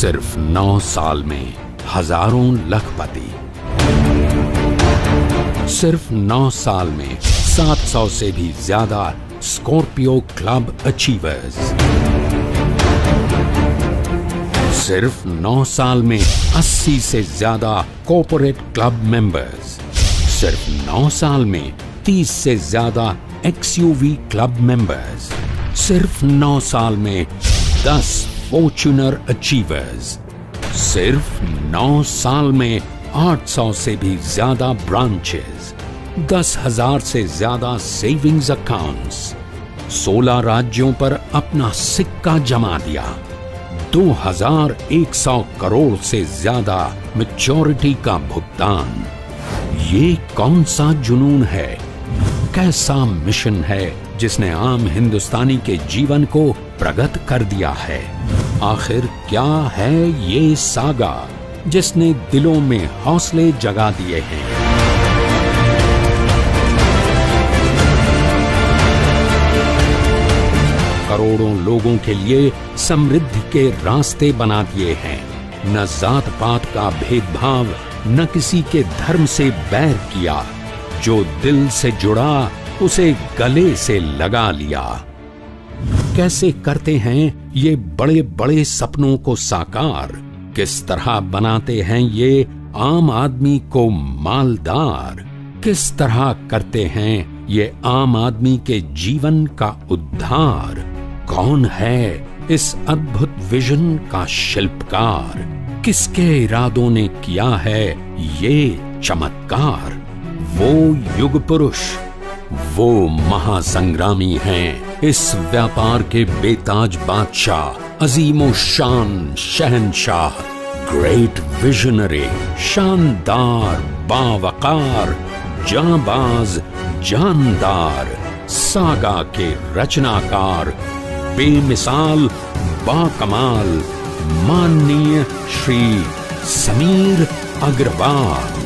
सिर्फ 9 साल में हजारों लखपति। सिर्फ 9 साल में 700 से भी ज्यादा स्कॉर्पियो क्लब अचीवर्स। सिर्फ 9 साल में 80 से ज्यादा कॉर्पोरेट क्लब मेंबर्स। सिर्फ 9 साल में 30 से ज्यादा एक्सयूवी क्लब मेंबर्स। सिर्फ 9 साल में 10 फॉर्च्यूनर अचीवर्स। सिर्फ 9 साल में 800 से भी ज्यादा ब्रांचेस, 10,000 से ज्यादा सेविंग्स अकाउंट्स, 16 राज्यों पर अपना सिक्का जमा दिया, 2100 करोड़ से ज्यादा मैच्योरिटी का भुगतान। ये कौन सा जुनून है, कैसा मिशन है जिसने आम हिंदुस्तानी के जीवन को प्रगट कर दिया है? आखिर क्या है ये सागा जिसने दिलों में हौसले जगा दिए हैं? करोड़ों लोगों के लिए समृद्धि के रास्ते बना दिए हैं। न जात पात का भेदभाव, न किसी के धर्म से बैर किया। जो दिल से जुड़ा उसे गले से लगा लिया। कैसे करते हैं ये बड़े बड़े सपनों को साकार? किस तरह बनाते हैं ये आम आदमी को मालदार? किस तरह करते हैं ये आम आदमी के जीवन का उद्धार? कौन है इस अद्भुत विजन का शिल्पकार? किसके इरादों ने किया है ये चमत्कार? वो युग पुरुष, वो महासंग्रामी हैं, इस व्यापार के बेताज बादशाह, अजीमो शान शहंशाह, ग्रेट विजनरी, शानदार, बावकार, जांबाज, जानदार, सागा के रचनाकार, बेमिसाल, बाकमाल, माननीय श्री समीर अग्रवाल।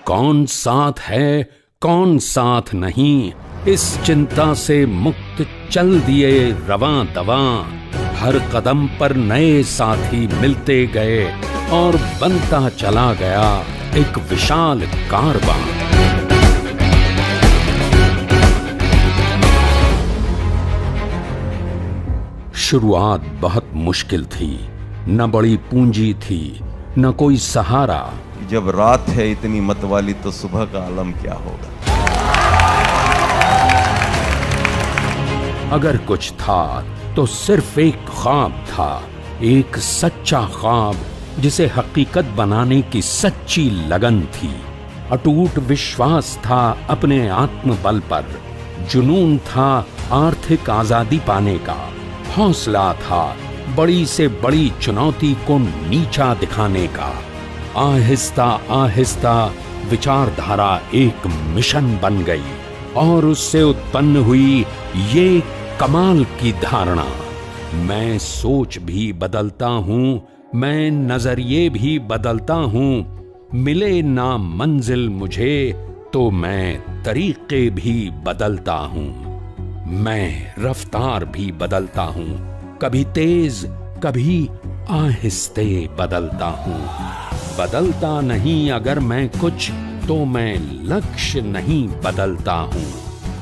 कौन साथ है कौन साथ नहीं, इस चिंता से मुक्त चल दिए रवां दवां। हर कदम पर नए साथी मिलते गए और बनता चला गया एक विशाल कारवां। शुरुआत बहुत मुश्किल थी, न बड़ी पूंजी थी, न कोई सहारा। जब रात है इतनी मतवाली तो सुबह का आलम क्या होगा। अगर कुछ था तो सिर्फ एक ख्वाब था, एक सच्चा ख्वाब जिसे हकीकत बनाने की सच्ची लगन थी। अटूट विश्वास था अपने आत्मबल पर, जुनून था आर्थिक आजादी पाने का, हौसला था बड़ी से बड़ी चुनौती को नीचा दिखाने का। आहिस्ता आहिस्ता विचारधारा एक मिशन बन गई और उससे उत्पन्न हुई ये कमाल की धारणा। मैं सोच भी बदलता हूँ, मैं नजरिए भी बदलता हूँ, मिले ना मंजिल मुझे तो मैं तरीके भी बदलता हूँ, मैं रफ्तार भी बदलता हूँ, कभी तेज कभी आहिस्ते बदलता हूँ। बदलता नहीं अगर मैं कुछ तो मैं लक्ष्य नहीं बदलता हूँ,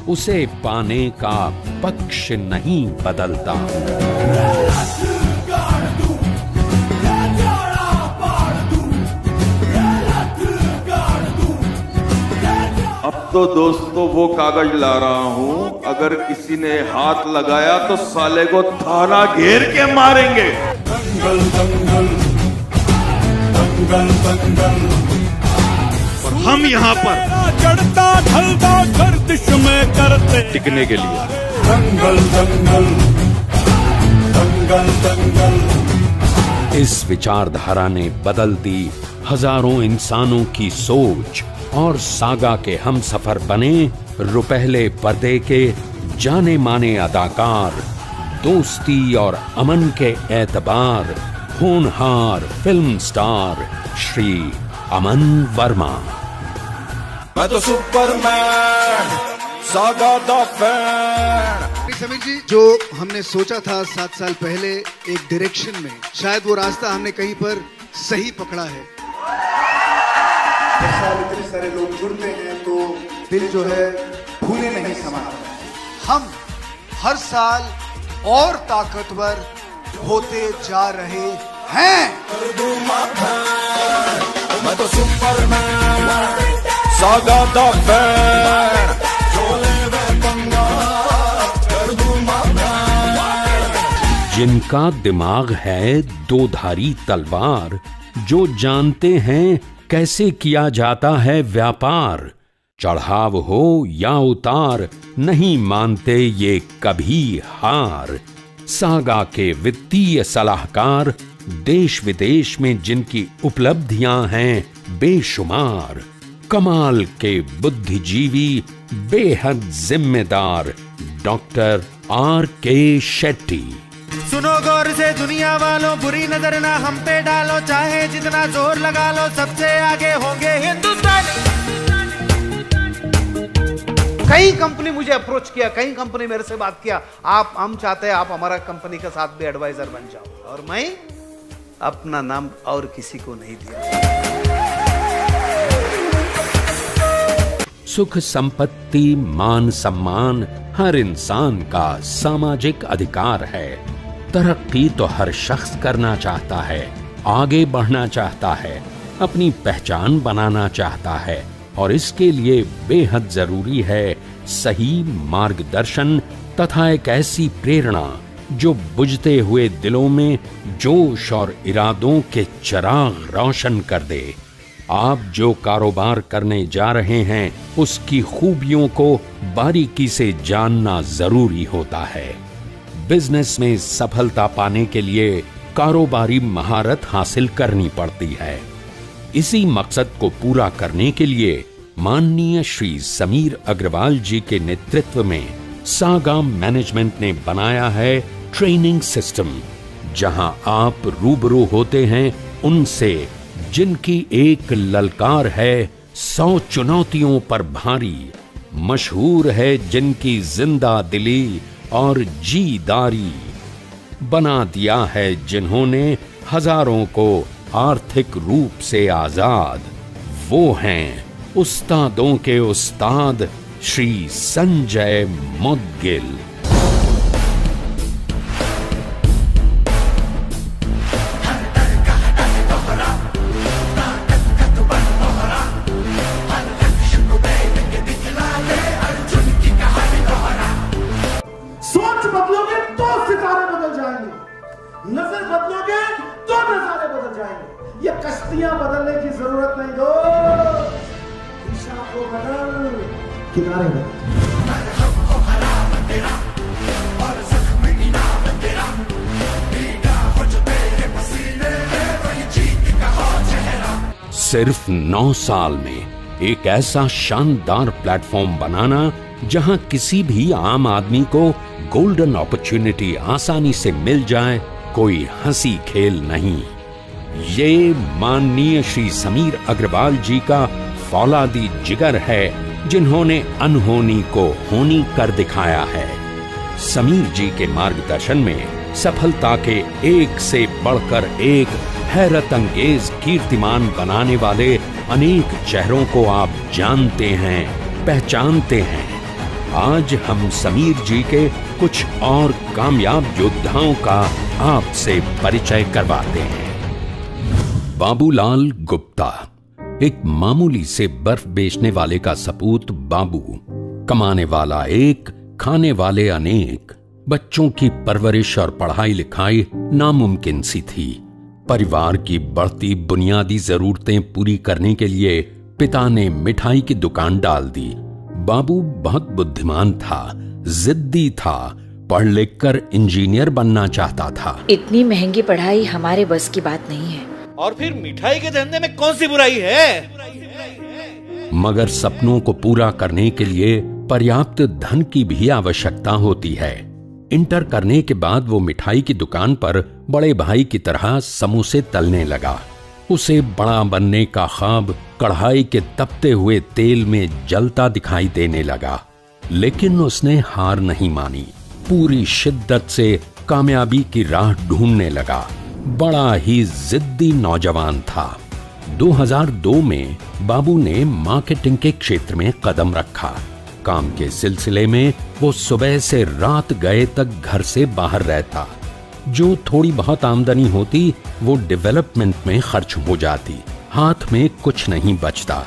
उसे पाने का पक्ष नहीं बदलता हूँ। अब तो दोस्तों वो कागज ला रहा हूं, अगर किसी ने हाथ लगाया तो साले को थाना घेर के मारेंगे। दंगल दंगल दंगल दंगल, और हम यहाँ पर चढ़ता ढलता गर्दिश में करते टिकने के लिए दंगल दंगल दंगल दंगल। इस विचारधारा ने बदल दी हजारों इंसानों की सोच और सागा के हम सफर बने रुपहले पर्दे के जाने माने अदाकार, दोस्ती और अमन के एतबार होनहार फिल्म स्टार श्री अमन वर्मा। मैं तो सुपरमैन, सागा द फैन। समीर जी, जो हमने सोचा था 7 साल पहले एक डायरेक्शन में, शायद वो रास्ता हमने कहीं पर सही पकड़ा है। हर साल इतने सारे लोग जुड़ते हैं तो दिल जो है भूले नहीं समाता। हम हर साल और ताकतवर होते जा रहे हैं। मैं तो सुपरमैन, सागा द फैन। जिनका दिमाग है दोधारी तलवार, जो जानते हैं कैसे किया जाता है व्यापार, चढ़ाव हो या उतार नहीं मानते ये कभी हार। सागा के वित्तीय सलाहकार, देश विदेश में जिनकी उपलब्धियां हैं बेशुमार, कमाल के बुद्धिजीवी बेहद जिम्मेदार डॉक्टर R.K. शेट्टी। सुनो गौर से दुनिया वालों, बुरी नजर ना हम पे डालो, चाहे जितना जोर लगा लो सबसे आगे होंगे हिंदुस्तान। कई कंपनी मुझे अप्रोच किया, कई कंपनी मेरे से बात किया, हम चाहते हैं आप हमारा कंपनी के साथ भी एडवाइजर बन जाओ, और मैं अपना नाम और किसी को नहीं दिया। सुख संपत्ति मान सम्मान हर इंसान का सामाजिक अधिकार है। तरक्की तो हर शख्स करना चाहता है, आगे बढ़ना चाहता है, अपनी पहचान बनाना चाहता है, और इसके लिए बेहद जरूरी है सही मार्गदर्शन तथा एक ऐसी प्रेरणा जो बुझते हुए दिलों में जोश और इरादों के चिराग रोशन कर दे। आप जो कारोबार करने जा रहे हैं उसकी खूबियों को बारीकी से जानना जरूरी होता है। बिजनेस में सफलता पाने के लिए कारोबारी महारत हासिल करनी पड़ती है। इसी मकसद को पूरा करने के लिए माननीय श्री समीर अग्रवाल जी के नेतृत्व में सागा मैनेजमेंट ने बनाया है ट्रेनिंग सिस्टम, जहां आप रूबरू होते हैं उनसे जिनकी एक ललकार है 100 चुनौतियों पर भारी, मशहूर है जिनकी जिंदा दिली और जीदारी, बना दिया है जिन्होंने हजारों को आर्थिक रूप से आजाद। वो हैं उस्तादों के उस्ताद श्री संजय मुदगिल। सोच बदलोगे तो सितारे बदल जाएंगे, नजर बदलोगे तो नजारे बदल जाएंगे। ये कश्तियां बदलने की जरूरत नहीं, दो दिशा को बदल, किनारे बदल। सिर्फ 9 साल में एक ऐसा शानदार प्लेटफॉर्म बनाना जहां किसी भी आम आदमी को गोल्डन अपॉर्चुनिटी आसानी से मिल जाए, कोई हंसी खेल नहीं। ये माननीय श्री समीर अग्रवाल जी का फौलादी जिगर है, जिन्होंने अनहोनी को होनी कर दिखाया है। समीर जी के मार्गदर्शन में सफलता के एक से बढ़कर एक हैरत अंगेज कीर्तिमान बनाने वाले अनेक चेहरों को आप जानते हैं, पहचानते हैं। आज हम समीर जी के कुछ और कामयाब योद्धाओं का आपसे परिचय करवाते हैं। बाबूलाल गुप्ता एक मामूली से बर्फ बेचने वाले का सपूत बाबू। कमाने वाला एक, खाने वाले अनेक। बच्चों की परवरिश और पढ़ाई लिखाई नामुमकिन सी थी। परिवार की बढ़ती बुनियादी जरूरतें पूरी करने के लिए पिता ने मिठाई की दुकान डाल दी। बाबू बहुत बुद्धिमान था, जिद्दी था, पढ़ लिख कर इंजीनियर बनना चाहता था। इतनी महंगी पढ़ाई हमारे बस की बात नहीं है। और फिर मिठाई के धंधे में कौन सी बुराई है? मगर सपनों को पूरा करने के लिए पर्याप्त धन की भी आवश्यकता होती है। इंटर करने के बाद वो मिठाई की दुकान पर बड़े भाई की तरह समोसे तलने लगा। उसे बड़ा बनने का ख्वाब कढ़ाई के तपते हुए तेल में जलता दिखाई देने लगा, लेकिन उसने हार नहीं मानी। पूरी शिद्दत से कामयाबी की राह ढूंढने लगा। बड़ा ही जिद्दी नौजवान था। 2002 में बाबू ने मार्केटिंग के क्षेत्र में कदम रखा। काम के सिलसिले में वो सुबह से रात गए तक घर से बाहर रहता। जो थोड़ी बहुत आमदनी होती वो डेवलपमेंट में खर्च हो जाती, हाथ में कुछ नहीं बचता।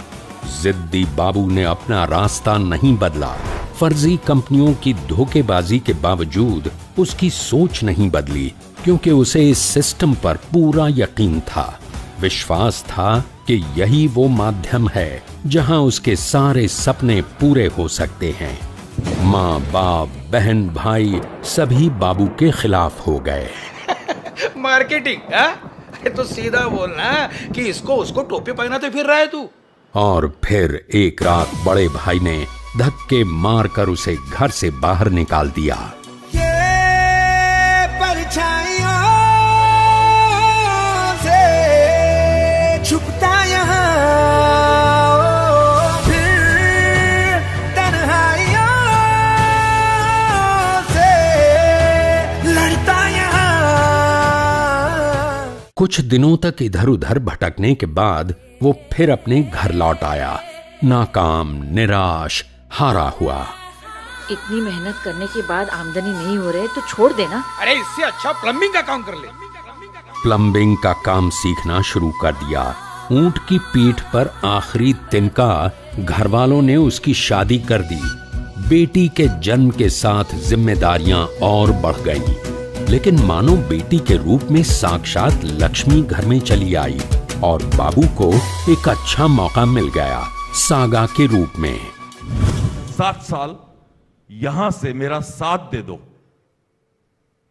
जिद्दी बाबू ने अपना रास्ता नहीं बदला। फर्जी कंपनियों की धोखेबाजी के बावजूद उसकी सोच नहीं बदली, क्योंकि उसे इस सिस्टम पर पूरा यकीन था। विश्वास था कि यही वो माध्यम है जहां उसके सारे सपने पूरे हो सकते हैं। माँ बाप बहन भाई सभी बाबू के खिलाफ हो गए। मार्केटिंग तो सीधा बोलना कि इसको उसको टोपी पहनाते फिर रहा है तू। और फिर एक रात बड़े भाई ने धक्के मारकर उसे घर से बाहर निकाल दिया। ये परछाइयों से छुपता यहाँ फिर तन्हाइयों से लड़ता यहाँ। कुछ दिनों तक इधर उधर भटकने के बाद वो फिर अपने घर लौट आया, नाकाम, निराश, हारा हुआ। इतनी मेहनत करने के बाद आमदनी नहीं हो रही तो छोड़ देना। अरे इससे अच्छा प्लम्बिंग का काम कर ले। प्लम्बिंग का काम सीखना शुरू कर दिया। ऊंट की पीठ पर आखिरी तिनका घर वालों ने उसकी शादी कर दी। बेटी के जन्म के साथ जिम्मेदारियां और बढ़ गईं। लेकिन मानो बेटी के रूप में साक्षात लक्ष्मी घर में चली आई और बाबू को एक अच्छा मौका मिल गया सागा के रूप में। 7 साल यहां से मेरा साथ दे दो,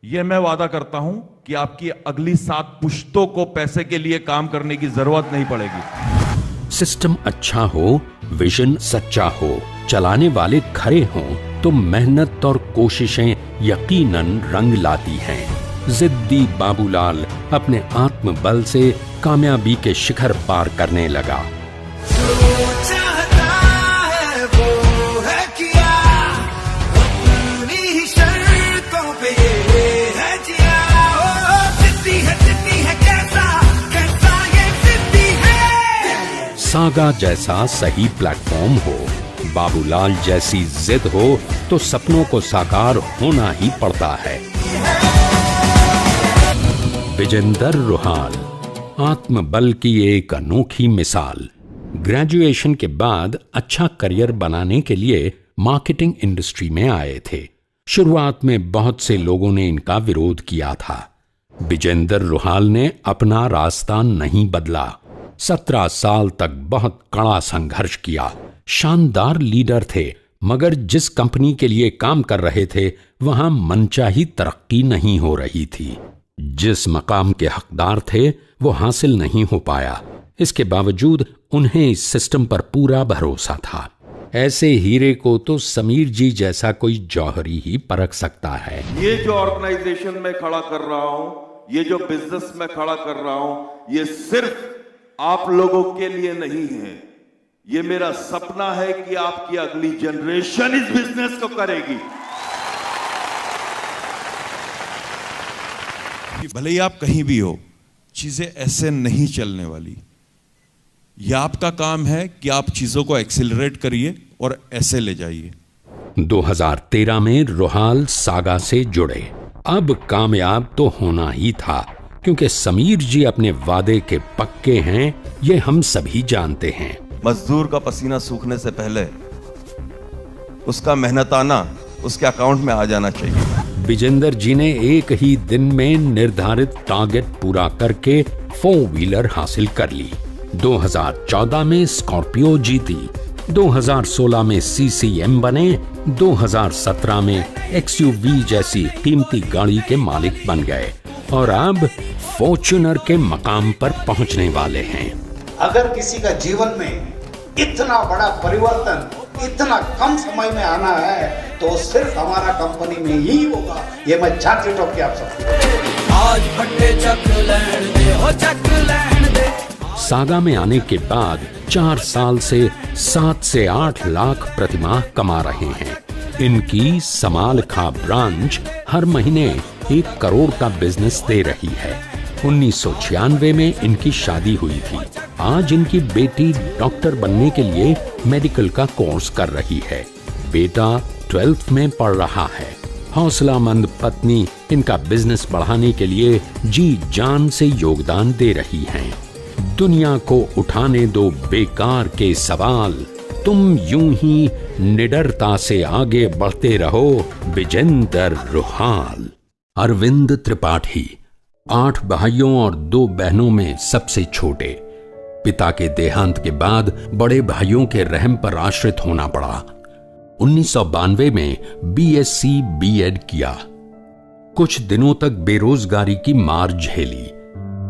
यह मैं वादा करता हूं कि आपकी अगली 7 पुश्तों को पैसे के लिए काम करने की जरूरत नहीं पड़ेगी। सिस्टम अच्छा हो, विजन सच्चा हो, चलाने वाले खरे हों तो मेहनत और कोशिशें यकीनन रंग लाती हैं। जिद्दी बाबूलाल अपने आत्मबल से कामयाबी के शिखर पार करने लगा। सागा जैसा सही प्लेटफॉर्म हो, बाबूलाल जैसी जिद हो तो सपनों को साकार होना ही पड़ता है। विजेंदर रुहाल आत्मबल की एक अनोखी मिसाल। ग्रेजुएशन के बाद अच्छा करियर बनाने के लिए मार्केटिंग इंडस्ट्री में आए थे। शुरुआत में बहुत से लोगों ने इनका विरोध किया था। विजेंदर रुहाल ने अपना रास्ता नहीं बदला। 17 साल तक बहुत कड़ा संघर्ष किया। शानदार लीडर थे, मगर जिस कंपनी के लिए काम कर रहे थे वहां मनचाही तरक्की नहीं हो रही थी। जिस मकाम के हकदार थे वो हासिल नहीं हो पाया। इसके बावजूद उन्हें इस सिस्टम पर पूरा भरोसा था। ऐसे हीरे को तो समीर जी जैसा कोई जौहरी ही परख सकता है। ये जो ऑर्गेनाइजेशन में खड़ा कर रहा हूं, ये जो बिजनेस में खड़ा कर रहा हूं, ये सिर्फ आप लोगों के लिए नहीं है। ये मेरा सपना है कि आपकी अगली जनरेशन इस बिजनेस को करेगी। भले ही आप कहीं भी हो, चीजें ऐसे नहीं चलने वाली। यह आपका काम है कि आप चीजों को एक्सेलरेट करिए और ऐसे ले जाइए। 2013 में रुहाल सागा से जुड़े। अब कामयाब तो होना ही था। क्योंकि समीर जी अपने वादे के पक्के हैं, ये हम सभी जानते हैं। मजदूर का पसीना सूखने से पहले उसका मेहनताना उसके अकाउंट में आ जाना चाहिए। विजेंदर जी ने एक ही दिन में निर्धारित टारगेट पूरा करके 4 व्हीलर हासिल कर ली। 2014 में स्कॉर्पियो जीती, 2016 में CCM बने, 2017 में XUV जैसी कीमती गाड़ी के मालिक बन गए और अब फॉर्च्यूनर के मकाम पर पहुंचने वाले हैं। अगर किसी का जीवन में इतना बड़ा परिवर्तन इतना कम समय में आना है तो सिर्फ हमारा कंपनी में ही होगा, ये मैं छाती ठोक के आप सबको आज फटे चक लैंड दे हो चक लैंड दे। सागा में आने के बाद 4 साल से 7 से 8 लाख प्रतिमाह कमा रहे हैं। इनकी समालखा ब्रांच हर महीने 1 करोड़ का बिजनेस दे रही है। 1996 में इनकी शादी हुई थी। आज इनकी बेटी डॉक्टर बनने के लिए मेडिकल का कोर्स कर रही है। बेटा 12th में पढ़ रहा है। हौसलामंद पत्नी इनका बिजनेस बढ़ाने के लिए जी जान से योगदान दे रही हैं। दुनिया को उठाने दो बेकार के सवाल, तुम यूं ही निडरता से आगे बढ़ते रहो। विजेंदर रुहाल। अरविंद त्रिपाठी 8 भाइयों और 2 बहनों में सबसे छोटे। पिता के देहांत के बाद बड़े भाइयों के रहम पर आश्रित होना पड़ा। 1992 में BSc B.Ed किया। कुछ दिनों तक बेरोजगारी की मार झेली।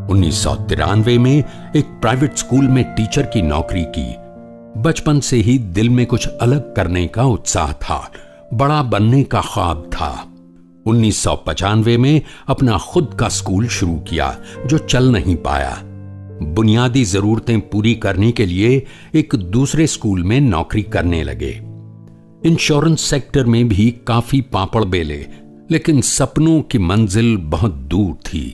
1993 में एक प्राइवेट स्कूल में टीचर की नौकरी की। बचपन से ही दिल में कुछ अलग करने का उत्साह था, बड़ा बनने का ख्वाब था। 1995 में अपना खुद का स्कूल शुरू किया जो चल नहीं पाया। बुनियादी जरूरतें पूरी करने के लिए एक दूसरे स्कूल में नौकरी करने लगे। इंश्योरेंस सेक्टर में भी काफी पापड़ बेले, लेकिन सपनों की मंजिल बहुत दूर थी।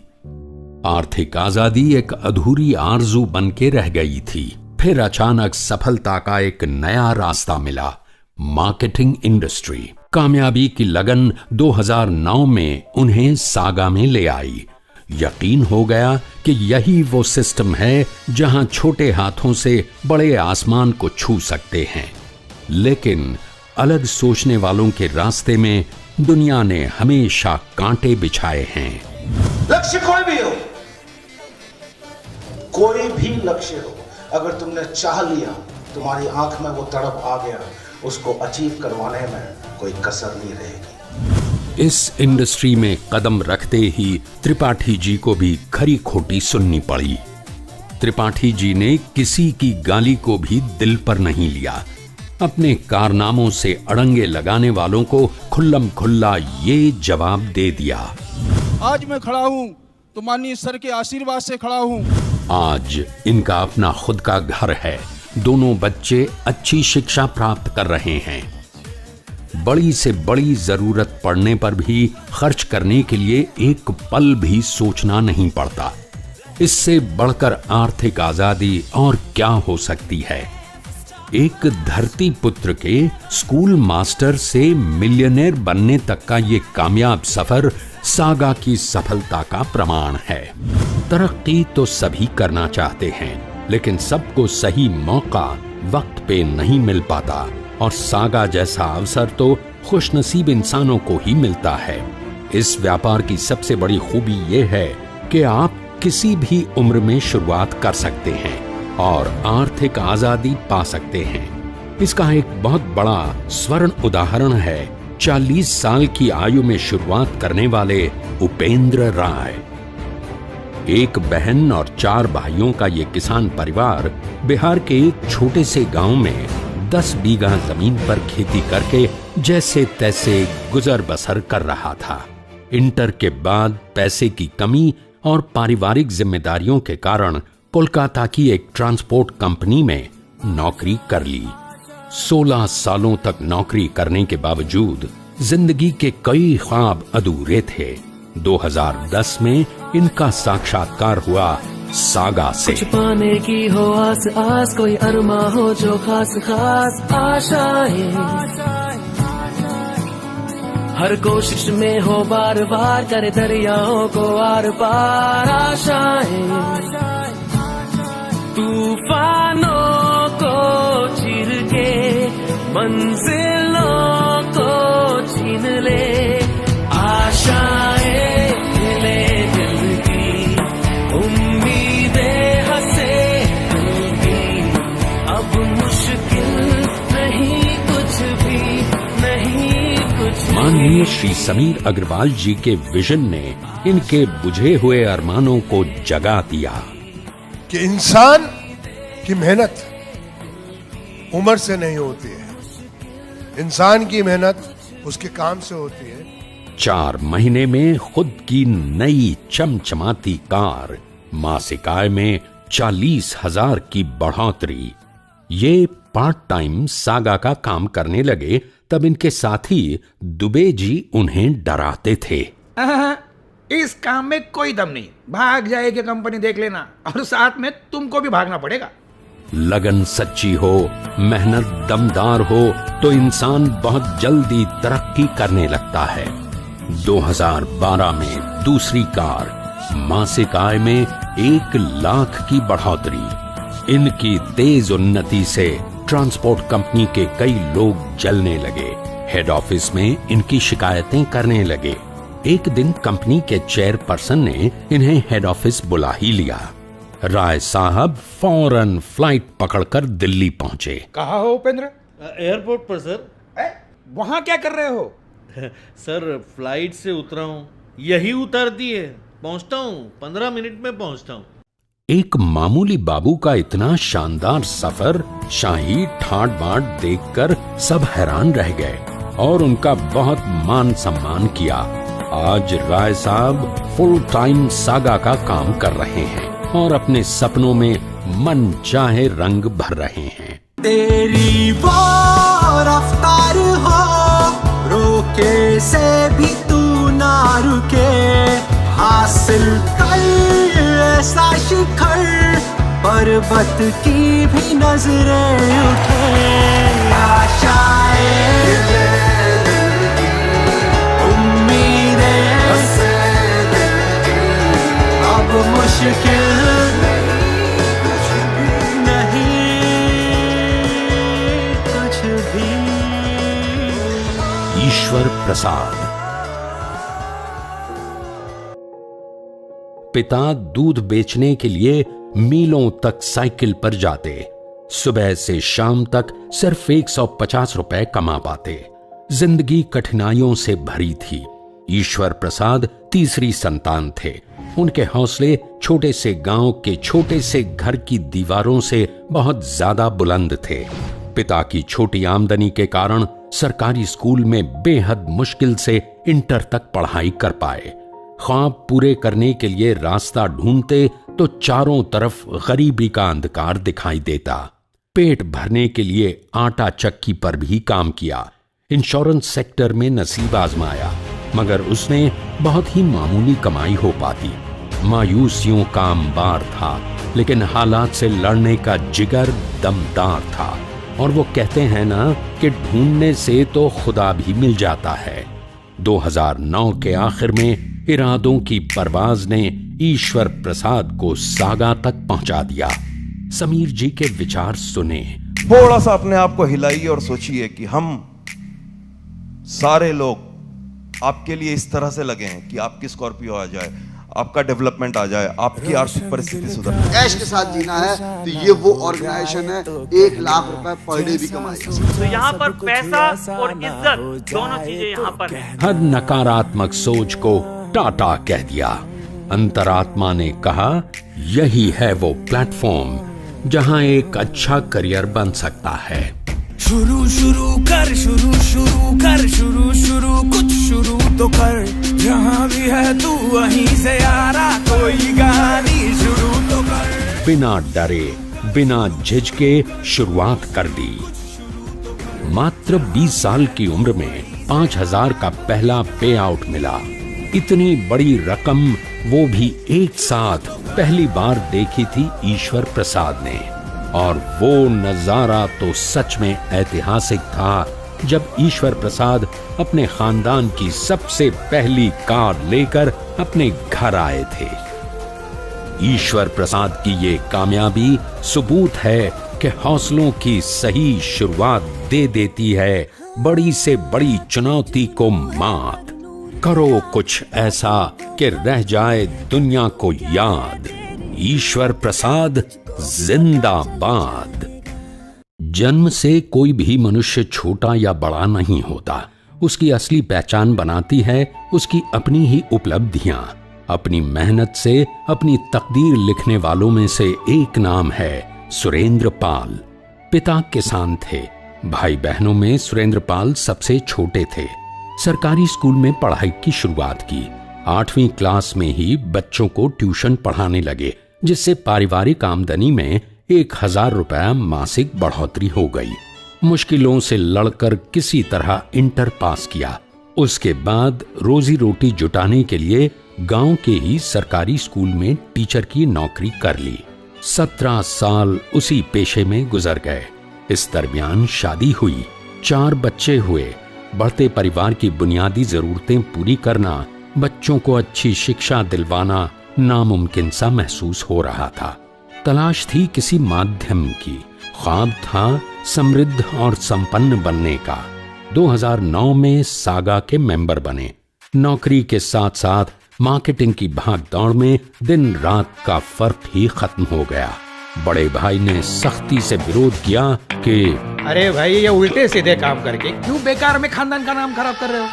आर्थिक आजादी एक अधूरी आरजू बन के रह गई थी। फिर अचानक सफलता का एक नया रास्ता मिला, मार्केटिंग इंडस्ट्री। कामयाबी की लगन 2009 में उन्हें सागा में ले आई। यकीन हो गया कि यही वो सिस्टम है जहां छोटे हाथों से बड़े आसमान को छू सकते हैं। लेकिन अलग सोचने वालों के रास्ते में दुनिया ने हमेशा कांटे बिछाए हैं। लक्ष्य कोई भी हो, कोई भी लक्ष्य हो, अगर तुमने चाह लिया, तुम्हारी आंख में वो तड़प आ गया, उसको अचीव करवाने में कोई कसर नहीं रहेगी। इस इंडस्ट्री में कदम रखते ही त्रिपाठी जी को भी खरी खोटी सुननी पड़ी। त्रिपाठी जी ने किसी की गाली को भी दिल पर नहीं लिया। अपने कारनामों से अड़ंगे लगाने वालों को खुल्लम खुल्ला ये जवाब दे दिया। आज मैं खड़ा हूं तो माननीय सर के आशीर्वाद से खड़ा हूं। आज इनका अपना खुद का घर है। दोनों बच्चे अच्छी शिक्षा प्राप्त कर रहे हैं। बड़ी से बड़ी जरूरत पड़ने पर भी खर्च करने के लिए एक पल भी सोचना नहीं पड़ता। इससे बढ़कर आर्थिक आजादी और क्या हो सकती है। एक धरती पुत्र के स्कूल मास्टर से मिलियनेयर बनने तक का ये कामयाब सफर सागा की सफलता का प्रमाण है। तरक्की तो सभी करना चाहते हैं, लेकिन सबको सही मौका वक्त पे नहीं मिल पाता और सागा जैसा अवसर तो खुशनसीब इंसानों को ही मिलता है। इस व्यापार की सबसे बड़ी खूबी यह है कि आप किसी भी उम्र में शुरुआत कर सकते हैं और आर्थिक आजादी पा सकते हैं। इसका एक बहुत बड़ा स्वर्ण उदाहरण है 40 साल की आयु में शुरुआत करने वाले उपेंद्र राय। एक बहन और 4 भाइयों का ये किसान परिवार बिहार के एक छोटे से गांव में 10 बीघा जमीन पर खेती करके जैसे तैसे गुजर बसर कर रहा था। इंटर के बाद पैसे की कमी और पारिवारिक जिम्मेदारियों के कारण कोलकाता की एक ट्रांसपोर्ट कंपनी में नौकरी कर ली। 16 सालों तक नौकरी करने के बावजूद जिंदगी के कई ख्वाब अधूरे थे। 2010 में इनका साक्षात्कार हुआ सागा से। कुछ पाने की हो आस आस, कोई अरमा हो जो खास खास आशाएं, हर कोशिश में हो बार बार करे दरियाओं को आर पार आशाएं, तूफानों को चीर के मंजिलों को छीन ले, आशाएं मिले दिल की, उम्मीदें हंसे दिल की, अब मुश्किल नहीं कुछ भी, नहीं कुछ। माननीय श्री समीर अग्रवाल जी के विजन ने इनके बुझे हुए अरमानों को जगा दिया कि इंसान की मेहनत उम्र से नहीं होती है, इंसान की मेहनत उसके काम से होती है। 4 महीने में खुद की नई चमचमाती कार, मासिक आय में 40,000 की बढ़ोतरी। ये पार्ट टाइम सागा का काम करने लगे तब इनके साथी दुबे जी उन्हें डराते थे। इस काम में कोई दम नहीं, भाग जाएगी कंपनी देख लेना, और साथ में तुमको भी भागना पड़ेगा। लगन सच्ची हो, मेहनत दमदार हो तो इंसान बहुत जल्दी तरक्की करने लगता है। 2012 में दूसरी कार, मासिक आय में 1 लाख की बढ़ोतरी। इनकी तेज उन्नति से ट्रांसपोर्ट कंपनी के कई लोग जलने लगे, हेड ऑफिस में इनकी शिकायतें करने लगे। एक दिन कंपनी के चेयरपर्सन ने इन्हें हेड ऑफिस बुला ही लिया। राय साहब फौरन फ्लाइट पकड़कर दिल्ली पहुंचे। कहाँ हो उपेंद्र? एयरपोर्ट पर सर। वहाँ क्या कर रहे हो? सर फ्लाइट से उतरा हूँ, यही उतार दी है, पहुंचता हूँ 15 मिनट में पहुंचता हूँ। एक मामूली बाबू का इतना शानदार सफर, शाही ठाट बाट देखकर सब हैरान रह गए और उनका बहुत मान सम्मान किया। आज राय साहब फुल टाइम सागा का काम कर रहे हैं और अपने सपनों में मन चाहे रंग भर रहे हैं। तेरी वो रफ्तार हो, रोके से भी तू ना रुके, हासिल कर ऐसा शिखर, पर्वत की भी नजरें उठे, आशाएं उम्मीदें अब मुश्किल नहीं कुछ भी। ईश्वर प्रसाद। पिता दूध बेचने के लिए मीलों तक साइकिल पर जाते, सुबह से शाम तक सिर्फ 150 रुपए कमा पाते। जिंदगी कठिनाइयों से भरी थी। ईश्वर प्रसाद तीसरी संतान थे। उनके हौसले छोटे से गांव के छोटे से घर की दीवारों से बहुत ज्यादा बुलंद थे। पिता की छोटी आमदनी के कारण सरकारी स्कूल में बेहद मुश्किल से इंटर तक पढ़ाई कर पाए। ख्वाब पूरे करने के लिए रास्ता ढूंढते तो चारों तरफ गरीबी का अंधकार दिखाई देता। पेट भरने के लिए आटा चक्की पर भी काम किया। इंश्योरेंस सेक्टर में नसीब आजमाया, मगर उसने बहुत ही मामूली कमाई हो पाती। मायूसियों का अंबार था, लेकिन हालात से लड़ने का जिगर दमदार था। और वो कहते हैं ना कि ढूंढने से तो खुदा भी मिल जाता है। 2009 के आखिर में इरादों की परवाज ने ईश्वर प्रसाद को सागा तक पहुंचा दिया। समीर जी के विचार सुने। थोड़ा सा अपने आप को हिलाइए और सोचिए कि हम सारे लोग आपके लिए इस तरह से लगे हैं कि आपकी स्कॉर्पियो आ जाए, आपका डेवलपमेंट आ जाए, आपकी आर्थिक परिस्थिति सुधर जाए। ऐश के साथ जीना है तो ये वो ऑर्गेनाइजेशन है, 1 लाख रुपए पर डे भी कमाएगा। तो यहाँ पर पैसा और इज्जत दोनों चीजें यहाँ पर है। हर नकारात्मक सोच को टाटा कह दिया। अंतरात्मा ने कहा, यही है वो प्लेटफॉर्म जहां एक अच्छा करियर बन सकता है। शुरू कर कुछ शुरू तो कर, जहाँ भी है तू वहीं से आ रहा, कोई कहानी शुरू तो कर। बिना डरे बिना झिझके शुरुआत कर दी। मात्र 20 साल की उम्र में 5,000 का पहला पे आउट मिला। इतनी बड़ी रकम वो भी एक साथ पहली बार देखी थी ईश्वर प्रसाद ने। और वो नजारा तो सच में ऐतिहासिक था जब ईश्वर प्रसाद अपने खानदान की सबसे पहली कार लेकर अपने घर आए थे। ईश्वर प्रसाद की ये कामयाबी सबूत है कि हौसलों की सही शुरुआत दे देती है बड़ी से बड़ी चुनौती को मात। करो कुछ ऐसा कि रह जाए दुनिया को याद। ईश्वर प्रसाद जिंदाबाद। जन्म से कोई भी मनुष्य छोटा या बड़ा नहीं होता। उसकी असली पहचान बनाती है उसकी अपनी ही उपलब्धियां। अपनी मेहनत से अपनी तकदीर लिखने वालों में से एक नाम है सुरेंद्र पाल। पिता किसान थे। भाई बहनों में सुरेंद्र पाल सबसे छोटे थे। सरकारी स्कूल में पढ़ाई की शुरुआत की। 8वीं क्लास में ही बच्चों को ट्यूशन पढ़ाने लगे, जिससे पारिवारिक आमदनी में 1000 रुपया मासिक बढ़ोतरी हो गई। मुश्किलों से लड़कर किसी तरह इंटर पास किया। उसके बाद रोजी रोटी जुटाने के लिए गांव के ही सरकारी स्कूल में टीचर की नौकरी कर ली। 17 साल उसी पेशे में गुजर गए। इस दरमियान शादी हुई, 4 बच्चे हुए। बढ़ते परिवार की बुनियादी जरूरतें पूरी करना, बच्चों को अच्छी शिक्षा दिलवाना नामुमकिन सा महसूस हो रहा था। तलाश थी किसी माध्यम की। ख्वाब था समृद्ध और संपन्न बनने का। 2009 में सागा के मेंबर बने। नौकरी के साथ साथ मार्केटिंग की भागदौड़ में दिन रात का फर्क ही खत्म हो गया। बड़े भाई ने सख्ती से विरोध किया कि अरे भाई, ये उल्टे सीधे काम करके क्यों बेकार में खानदान का नाम खराब कर रहे हो?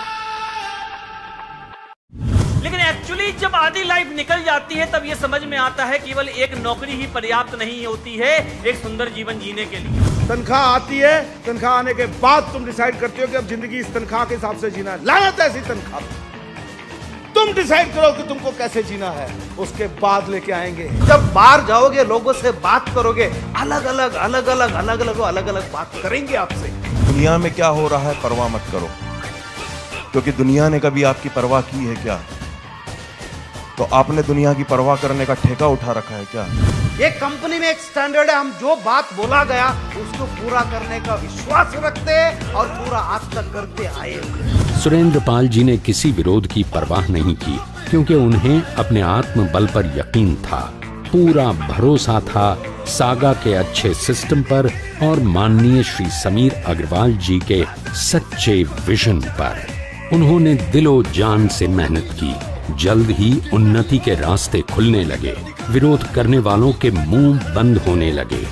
लेकिन एक्चुअली जब आधी लाइफ निकल जाती है तब ये समझ में आता है केवल एक नौकरी ही पर्याप्त नहीं होती है एक सुंदर जीवन जीने के लिए। तनख्वाह आती है, तनख्वाह आने के बाद तुम डिसाइड करते हो कि अब जिंदगी इस तनख्वाह के हिसाब से जीना है। लानत ऐसी तनख्वाह। तुम डिसाइड करो कि तुमको कैसे जीना है, उसके बाद लेके आएंगे। जब बाहर जाओगे, लोगों से बात करोगे, अलग अलग बात करेंगे आपसे। दुनिया में क्या हो रहा है परवाह मत करो, क्योंकि दुनिया ने कभी आपकी परवाह की है क्या? तो आपने दुनिया की परवाह करने का ठेका उठा रखा है क्या? ये कंपनी में एक स्टैंडर्ड है, हम जो बात बोला गया उसको पूरा करने का विश्वास रखते हैं और पूरा आज तक करते आए। सुरेंद्र पाल जी ने किसी विरोध की परवाह नहीं की, क्योंकि उन्हें अपने आत्मबल पर यकीन था। पूरा भरोसा था सागा के अच्छे सिस्टम पर और माननीय श्री समीर अग्रवाल जी के सच्चे विजन पर। उन्होंने दिलो जान से मेहनत की। जल्द ही उन्नति के रास्ते खुलने लगे। विरोध करने वालों के मुंह बंद होने लगे।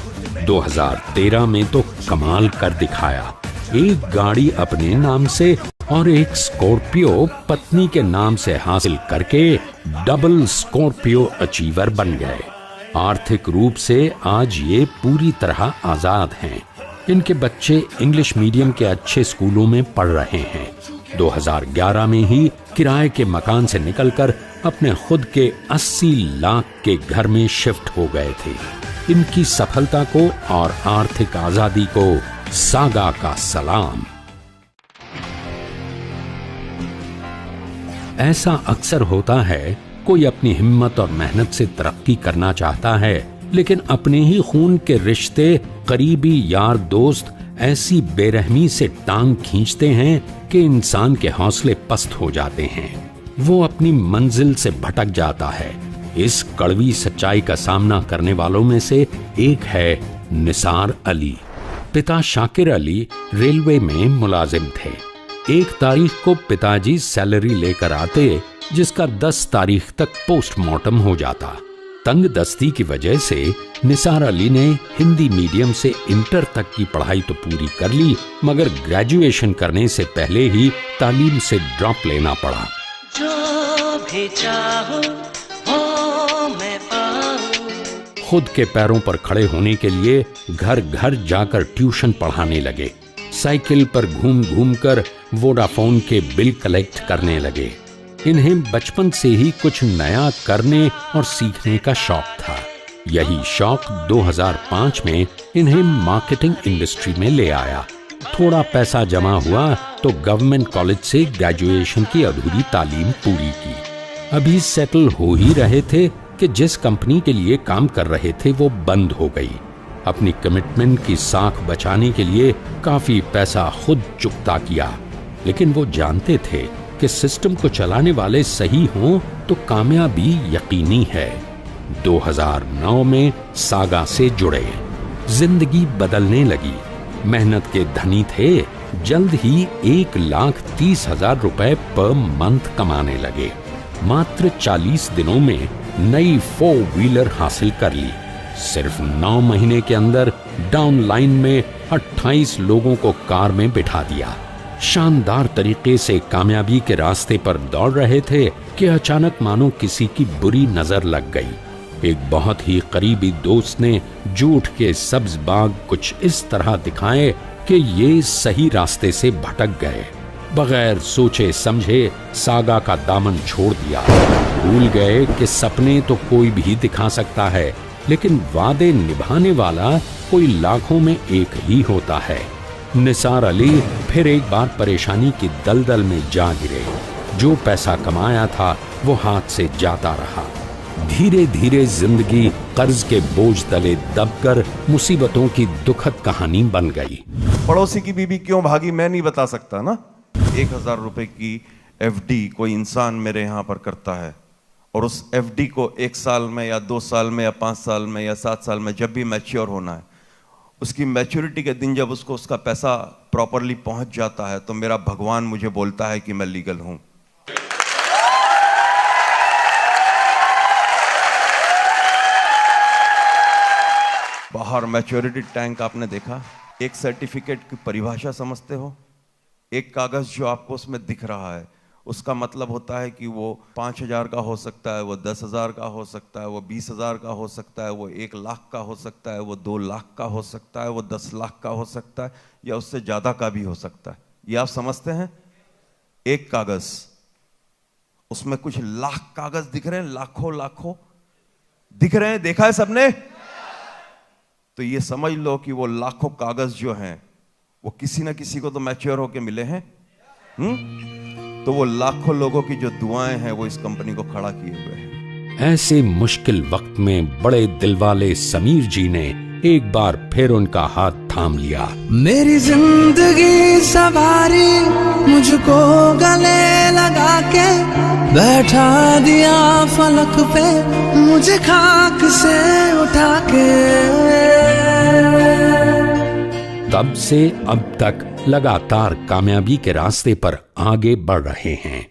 2013 में तो कमाल कर दिखाया। एक गाड़ी अपने नाम से और एक स्कॉर्पियो पत्नी के नाम से हासिल करके डबल स्कॉर्पियो अचीवर बन गए। आर्थिक रूप से आज ये पूरी तरह आजाद हैं। इनके बच्चे इंग्लिश मीडियम के अच्छे स्कूलों में पढ़ रहे हैं। 2011 में ही किराए के मकान से निकलकर अपने खुद के 80 लाख के घर में शिफ्ट हो गए थे। इनकी सफलता को और आर्थिक आजादी को सागा का सलाम। ऐसा अक्सर होता है, कोई अपनी हिम्मत और मेहनत से तरक्की करना चाहता है, लेकिन अपने ही खून के रिश्ते, करीबी यार दोस्त ऐसी बेरहमी से टांग खींचते हैं कि इंसान के हौसले पस्त हो जाते हैं। वो अपनी मंजिल से भटक जाता है। इस कड़वी सच्चाई का सामना करने वालों में से एक है निसार अली। पिता शाकिर अली रेलवे में मुलाजिम थे। 1 तारीख को पिताजी सैलरी लेकर आते, जिसका 10 तारीख तक पोस्टमार्टम हो जाता। तंग दस्ती की वजह से निसार अली ने हिंदी मीडियम से इंटर तक की पढ़ाई तो पूरी कर ली, मगर ग्रेजुएशन करने से पहले ही तालीम से ड्रॉप लेना पड़ा। जो भी चाहो हो मैं पाऊं। खुद के पैरों पर खड़े होने के लिए घर घर जाकर ट्यूशन पढ़ाने लगे। साइकिल पर घूम घूम कर वोडाफोन के बिल कलेक्ट करने लगे। इन्हें बचपन से ही कुछ नया करने और सीखने का शौक था। यही शौक 2005 में इन्हें मार्केटिंग इंडस्ट्री में ले आया। थोड़ा पैसा जमा हुआ तो गवर्नमेंट कॉलेज से ग्रेजुएशन की अधूरी तालीम पूरी की। अभी सेटल हो ही रहे थे कि जिस कंपनी के लिए काम कर रहे थे वो बंद हो गई। अपनी कमिटमेंट की साख बचाने के लिए काफी पैसा खुद चुकता किया, लेकिन वो जानते थे कि सिस्टम को चलाने वाले सही हों तो कामयाबी यकीनी है। 2009 में सागा से जुड़े, जिंदगी बदलने लगी। मेहनत के धनी थे, जल्द ही 1,30,000 रुपए पर मंथ कमाने लगे। मात्र 40 दिनों में नई 4 व्हीलर हासिल कर ली। सिर्फ 9 महीने के अंदर डाउन लाइन में 28 लोगों को कार में बिठा दिया। शानदार तरीके से कामयाबी के रास्ते पर दौड़ रहे थे कि अचानक मानो किसी की बुरी नजर लग गई। एक बहुत ही करीबी दोस्त ने झूठ के सब्ज बाग कुछ इस तरह दिखाए कि ये सही रास्ते से भटक गए। बगैर सोचे समझे सागा का दामन छोड़ दिया। भूल गए कि सपने तो कोई भी दिखा सकता है, लेकिन वादे निभाने वाला कोई लाखों में एक ही होता है। निसार अली फिर एक बार परेशानी की दलदल में जा गिरे। जो पैसा कमाया था वो हाथ से जाता रहा। धीरे धीरे जिंदगी कर्ज के बोझ तले दबकर मुसीबतों की दुखद कहानी बन गई। पड़ोसी की बीवी क्यों भागी मैं नहीं बता सकता ना। 1,000 रुपए की FD कोई इंसान मेरे यहाँ पर करता है, और उस FD को 1 साल में या 2 साल में या 5 साल में या 7 साल में जब भी मैच्योर होना है, उसकी मैच्योरिटी के दिन जब उसको उसका पैसा प्रॉपरली पहुंच जाता है तो मेरा भगवान मुझे बोलता है कि मैं लीगल हूं। बाहर मैच्योरिटी टैंक आपने देखा, एक सर्टिफिकेट की परिभाषा समझते हो? एक कागज जो आपको उसमें दिख रहा है, उसका मतलब होता है कि वो 5,000 का हो सकता है, वो 10,000 का हो सकता है, वो 20,000 का हो सकता है, वो 1 लाख का हो सकता है, वो 2 लाख का हो सकता है, वो 10 लाख का हो सकता है, या उससे ज्यादा का भी हो सकता है। ये आप समझते हैं? एक कागज, उसमें कुछ लाख कागज दिख रहे हैं, लाखों लाखों दिख रहे हैं, देखा है सबने? तो ये समझ लो कि वो लाखों कागज जो हैं वो किसी ना किसी को तो मैच्योर होके मिले हैं। तो वो लाखों लोगों की जो दुआएं हैं वो इस कंपनी को खड़ा किए हुए हैं। ऐसे मुश्किल वक्त में बड़े दिलवाले समीर जी ने एक बार फिर उनका हाथ थाम लिया। मेरी जिंदगी सवारी मुझको गले लगा के बैठा दिया फलक पे मुझे खाक से उठा के। तब से अब तक लगातार कामयाबी के रास्ते पर आगे बढ़ रहे हैं।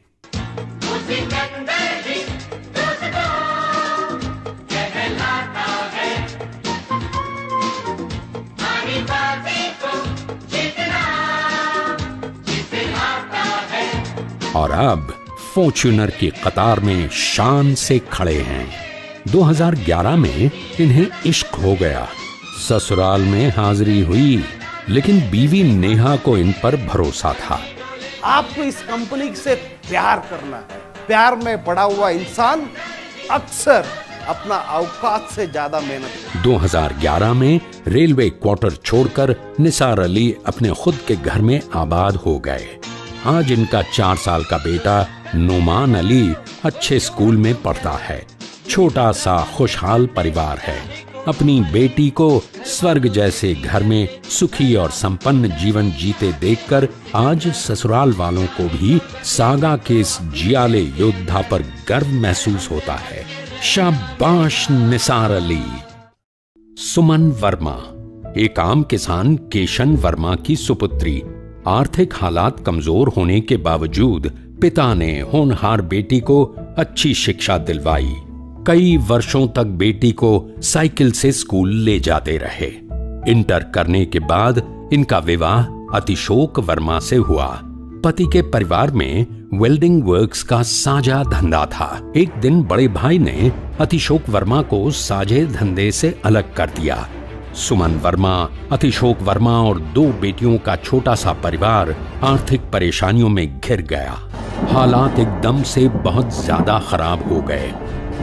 और अब फॉर्च्यूनर की कतार में शान से खड़े हैं। 2011 में इन्हें इश्क हो गया। ससुराल में हाजिरी हुई, लेकिन बीवी नेहा को इन पर भरोसा था। आपको इस कंपनी से प्यार करना है। प्यार में पड़ा हुआ इंसान अक्सर अपना औकात से ज्यादा मेहनत। 2011 में रेलवे क्वार्टर छोड़कर निसार अली अपने खुद के घर में आबाद हो गए। आज इनका 4 साल का बेटा नुमान अली अच्छे स्कूल में पढ़ता है। छोटा सा खुशहाल परिवार है। अपनी बेटी को स्वर्ग जैसे घर में सुखी और संपन्न जीवन जीते देखकर आज ससुराल वालों को भी सागा के इस जियाले योद्धा पर गर्व महसूस होता है। शाबाश निसार अली। सुमन वर्मा एक आम किसान केशन वर्मा की सुपुत्री। आर्थिक हालात कमजोर होने के बावजूद पिता ने होनहार बेटी को अच्छी शिक्षा दिलवाई। कई वर्षों तक बेटी को साइकिल से स्कूल ले जाते रहे। इंटर करने के बाद इनका विवाह अतिशोक वर्मा से हुआ। पति के परिवार में वेल्डिंग वर्क्स का साझा धंधा था। एक दिन बड़े भाई ने अतिशोक वर्मा को साझे धंधे से अलग कर दिया। सुमन वर्मा, अतिशोक वर्मा और 2 बेटियों का छोटा सा परिवार आर्थिक परेशानियों में घिर गया। हालात एकदम से बहुत ज्यादा खराब हो गए,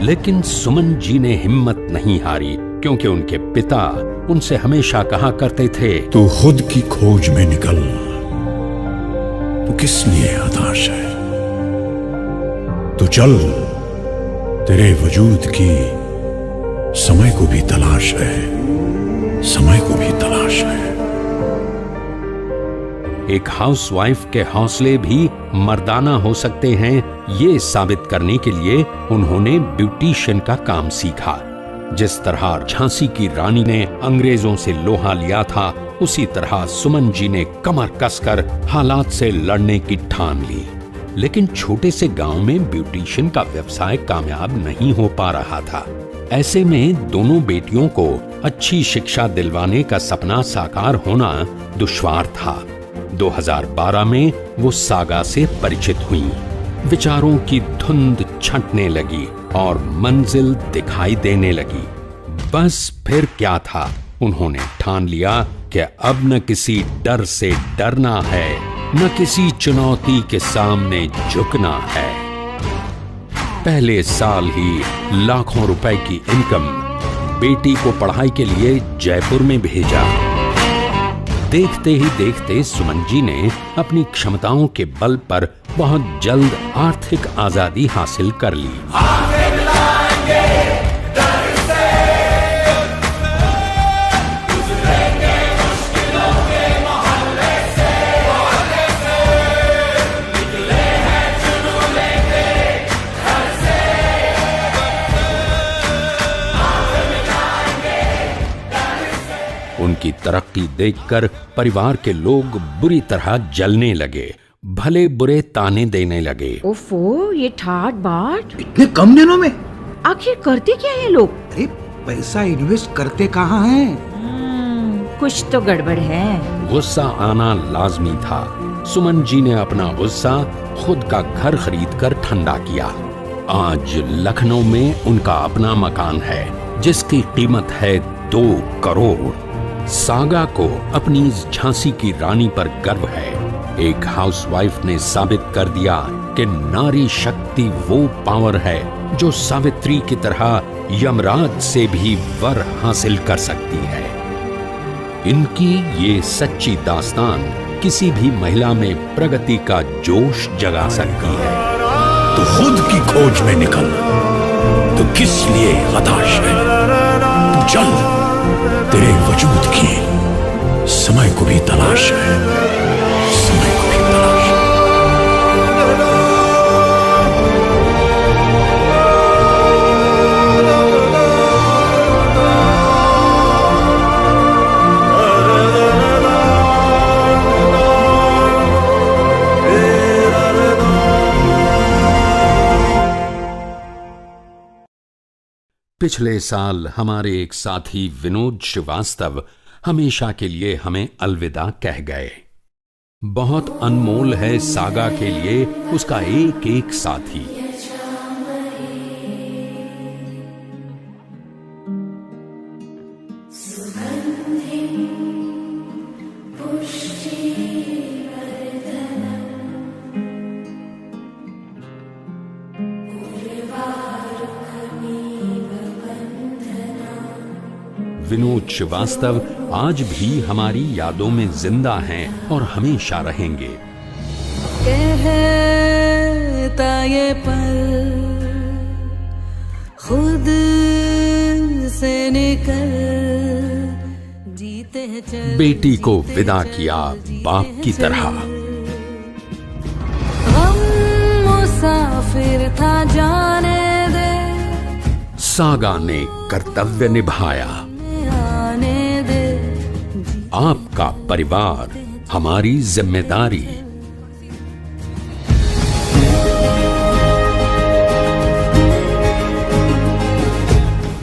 लेकिन सुमन जी ने हिम्मत नहीं हारी, क्योंकि उनके पिता उनसे हमेशा कहा करते थे, तू खुद की खोज में निकल, तू किस लिए हताश है, तू चल, तेरे वजूद की समय को भी तलाश है। समय को भी तलाश है। एक हाउसवाइफ के हौसले भी मर्दाना हो सकते हैं, ये साबित करने के लिए उन्होंने ब्यूटिशियन का काम सीखा। जिस तरह झांसी की रानी ने अंग्रेजों से लोहा लिया था, उसी तरह सुमन जी ने कमर कसकर हालात से लड़ने की ठान ली। लेकिन छोटे से गांव में ब्यूटिशियन का व्यवसाय कामयाब नहीं हो पा रहा था। ऐसे में दोनों बेटियों को अच्छी शिक्षा दिलवाने का सपना साकार होना दुश्वार था। 2012 में वो सागा से परिचित हुई। विचारों की धुंध छंटने लगी और मंजिल दिखाई देने लगी। बस फिर क्या था, उन्होंने ठान लिया कि अब न किसी डर से डरना है, न किसी चुनौती के सामने झुकना है। पहले साल ही लाखों रुपए की इनकम, बेटी को पढ़ाई के लिए जयपुर में भेजा। देखते ही देखते सुमन जी ने अपनी क्षमताओं के बल पर बहुत जल्द आर्थिक आजादी हासिल कर ली। उनकी तरक्की देखकर परिवार के लोग बुरी तरह जलने लगे, भले बुरे ताने देने लगे। ओफो, ये ठाट बाट इतने कम दिनों में आखिर करते क्या है लोग? अरे पैसा इन्वेस्ट करते कहाँ हैं? कुछ तो गड़बड़ है। गुस्सा आना लाजमी था। सुमन जी ने अपना गुस्सा खुद का घर खरीदकर ठंडा किया। आज लखनऊ में उनका अपना मकान है, जिसकी कीमत है 2 करोड़। सागा को अपनी झांसी की रानी पर गर्व है। एक हाउसवाइफ ने साबित कर दिया कि नारी शक्ति वो पावर है जो सावित्री की तरह यमराज से भी वर हासिल कर सकती है। इनकी ये सच्ची दास्तान किसी भी महिला में प्रगति का जोश जगा सकती है। तो खुद की खोज में निकल, तो किस लिए हताश है? तू चल, तेरे वजूद की समय को भी तलाश है, समय को भी तलाश है। पिछले साल हमारे एक साथी विनोद श्रीवास्तव हमेशा के लिए हमें अलविदा कह गए। बहुत अनमोल है सागा के लिए उसका एक एक साथी। विनोद श्रीवास्तव आज भी हमारी यादों में जिंदा हैं और हमेशा रहेंगे। कहता ये पल खुद से निकल जीते हैं। बेटी को विदा किया बाप की तरह। हम मुसाफिर था जाने दे। सागा ने कर्तव्य निभाया। आपका परिवार हमारी जिम्मेदारी।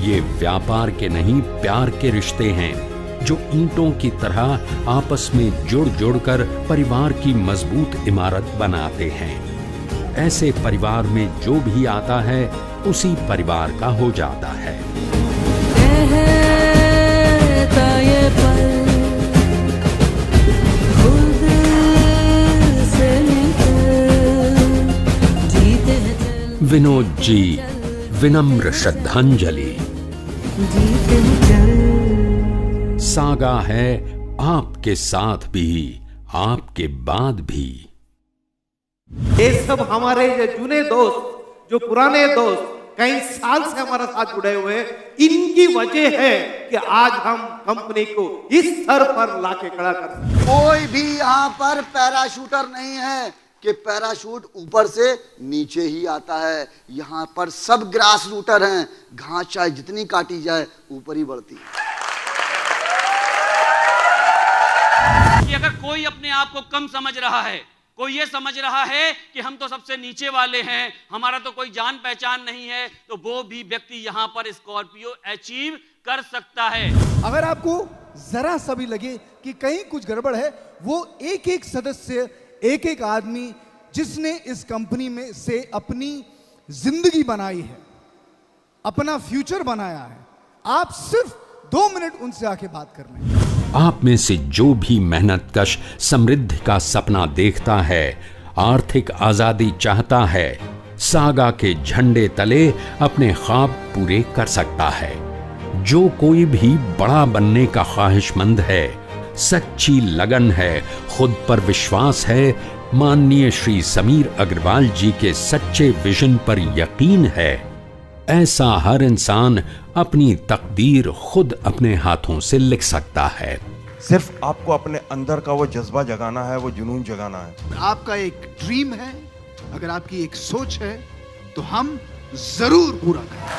ये व्यापार के नहीं प्यार के रिश्ते हैं जो ईंटों की तरह आपस में जुड़ जुड़कर परिवार की मजबूत इमारत बनाते हैं। ऐसे परिवार में जो भी आता है उसी परिवार का हो जाता है। ये पल विनोद जी, विनम्र श्रद्धांजलि। सागा है आपके साथ भी, आपके बाद भी। ये सब हमारे जो जुने दोस्त, जो पुराने दोस्त, कई साल से हमारे साथ जुड़े हुए, इनकी वजह है कि आज हम कंपनी को इस स्तर पर लाके खड़ा कर सकते। कोई भी यहाँ पर पैराशूटर नहीं है कि पैराशूट ऊपर से नीचे ही आता है। यहाँ पर सब ग्रास रूटर हैं, घास चाहे जितनी काटी जाए ऊपर ही बढ़ती है। कि अगर कोई अपने आप को कम समझ रहा है, कोई ये समझ रहा है कि हम तो सबसे नीचे वाले हैं, हमारा तो कोई जान पहचान नहीं है, तो वो भी व्यक्ति यहाँ पर स्कॉर्पियो अचीव कर सकता है। अगर आपको जरा सा भी लगे कि कहीं कुछ गड़बड़ है, वो एक एक सदस्य, एक एक आदमी जिसने इस कंपनी में से अपनी जिंदगी बनाई है, अपना फ्यूचर बनाया है, आप सिर्फ 2 मिनट उनसे आके बात कर लें। आप में से जो भी मेहनतकश समृद्धि का सपना देखता है, आर्थिक आजादी चाहता है, सागा के झंडे तले अपने ख्वाब पूरे कर सकता है। जो कोई भी बड़ा बनने का ख्वाहिशमंद है, सच्ची लगन है, खुद पर विश्वास है, माननीय श्री समीर अग्रवाल जी के सच्चे विजन पर यकीन है, ऐसा हर इंसान अपनी तकदीर खुद अपने हाथों से लिख सकता है। सिर्फ आपको अपने अंदर का वो जज्बा जगाना है, वो जुनून जगाना है। आपका एक ड्रीम है, अगर आपकी एक सोच है, तो हम जरूर पूरा करेंगे।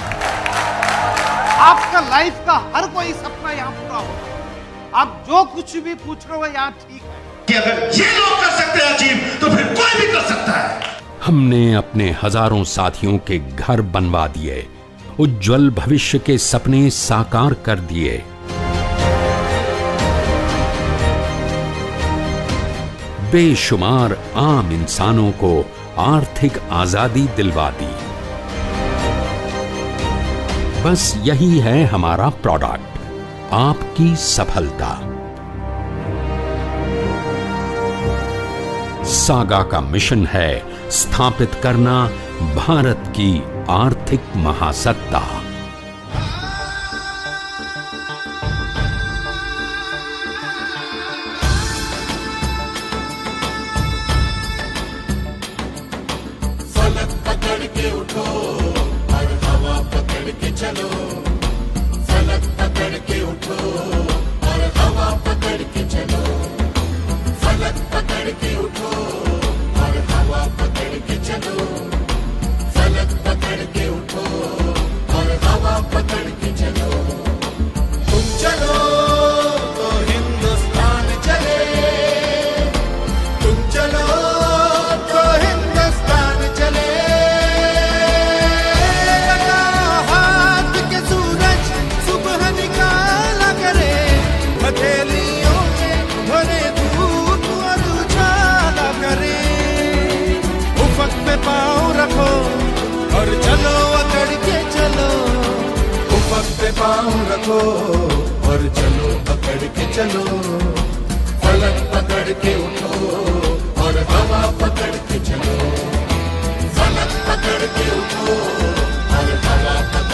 आपका लाइफ का हर कोई सपना यहाँ पूरा होगा। आप जो कुछ भी पूछ रहे हो यहाँ ठीक है कि अगर ये लोग कर सकते हैं अचीव, तो फिर कोई भी कर सकता है। हमने अपने हजारों साथियों के घर बनवा दिए, उज्जवल भविष्य के सपने साकार कर दिए। बेशुमार आम इंसानों को आर्थिक आजादी दिलवा दी। बस यही है हमारा प्रोडक्ट, आपकी सफलता। सागा का मिशन है स्थापित करना भारत की आर्थिक महासत्ता। फलक पकड़ के उठो और हवा पकड़ के चलो, फलक पकड़ के उठो और हवा पकड़ के चलो, फलक पकड़ के उठो और हवा पकड़ के चलो, फलक पकड़ के उठो और हवा पकड़ के चलो। तुम चलो तो हिंदुस्तान चले, तुम चलो तो हिंदुस्तान चले। लगा हाथ के सूरज सुबह निकाला करे, हथेलियों में भरे धूप और उजाला करे। उफक पे पाँव रखो और चलो अकड़ के चलो, उफक पे पाँव रखो और चलो पकड़ के चलो, फलक पकड़ के उठो और हवा पकड़ के चलो, फलक पकड़ के उठो और हवा पकड़